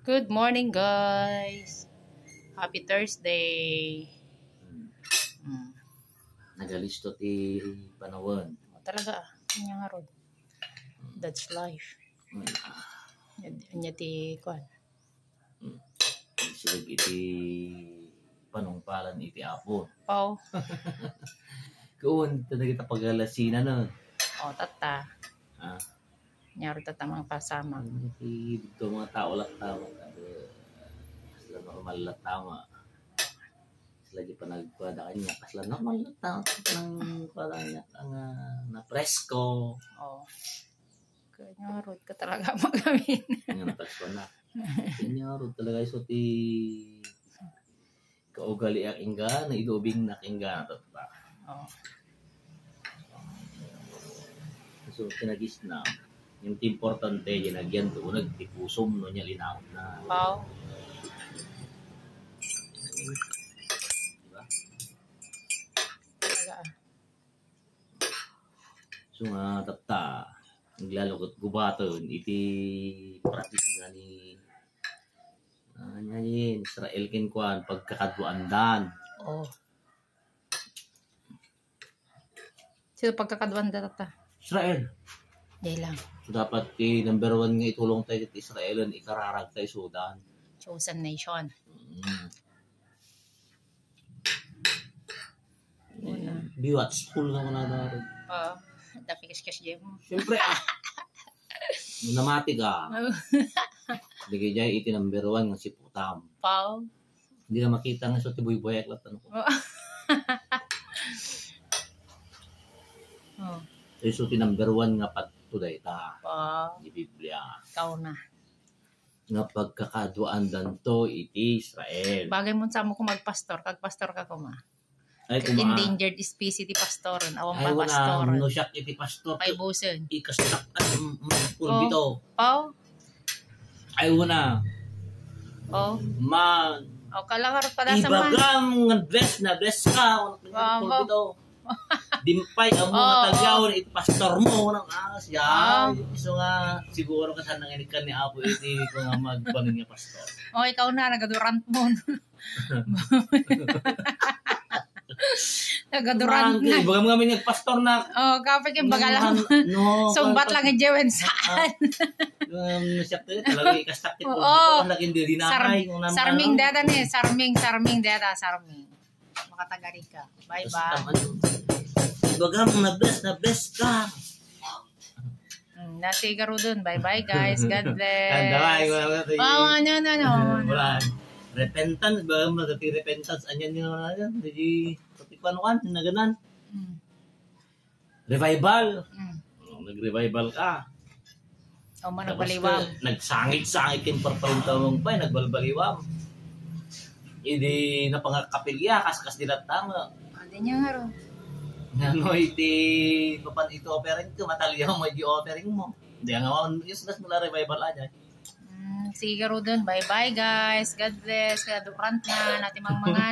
Good morning, guys. Happy Thursday. Nagalisto ti panawon. Talaga, kanya nga ron. That's life. Anya ti kuan. Silag iti panungpalan iti apo. Pau. Kuon talaga pagalasina no. Tata. Ah. Nyaro tata mga pasama. Iti dito mga tao lang tao. Sila normal lang tao. Sila di pa nagpada kanya. Sila normal lang tao. Nang parang ang na presko. Kanya ron ka talaga magamin. Nga na presko na. Kanya ron talaga iso ti kaugali ang ingga na idubing na ingga na tata. So kinagis na yung importante ginagyan doon nagtipusom no niya linaw na. Pau. Diba? Talaga. So nga tapta naglalukot gubaton iti practice nga ni ni Israel kinkwan pagkakadwaandan. Sino pagkakadwan tata? Israel. Day lang. So dapat number 1 nga itulong tayo kay Israel ikararag tayo Sudan. Chosen nation. Biwat school nga na daron. Dafikis-kis jem. Siyempre namati ka. Digay jay iti number 1 nga si Putam. Pau. Hindi na makita nga sa tibuy-buyak lang tanong ko. So ti number 1 nga patuday ta. Di Biblia. Ikaw na. Nga pagkakaduan danto iti Israel. Bagay mo sa mo kung magpastor, kag pastor ka kuma. Ay Endangered species ti pastoron, awang pa pastor. Ay no siya iti pastor. Kay busen. Ikastak at dito. Pau. Ay wala. Kalangar pala sa man. Ibagang bless na bless ka. Dito. Dimpay ang mga tagyaw iti pastor mo nang siya. So nga siguro ka sana inikan ni Apo iti ko nga magpanin nga pastor. Ikaw na nagadurant mo. Nagadurant na. Ibaga mo kami nagpastor na. Kapag yung bagalang. Sumbat lang ang jewen saan. Siya talaga ikastak ito. Naging dirinakay. Sarming data ni. Sarming data. Makatagari ka. Bye-bye. Ibaga mo na bless ka. Nasigaro dun. Bye-bye guys. God bless. Wala. Repentance. Ibaga mo na repentance. Anyan nyo na yan. Hindi patikuan na ganan. Revival. Nag-revival ka. Nagbaliwam. Nagsangit-sangit yung parpalintawang pa. Nagbalbaliwam. Hindi napangakapilya. Kaskas dilat tama. Hindi niya nga ron. Ano iti papan ito offering ko mataliyaw mo i-offering mo. Hindi nga useless mo na revival aja. Siguro dun. Bye-bye guys. God bless. Kadurant na natin mga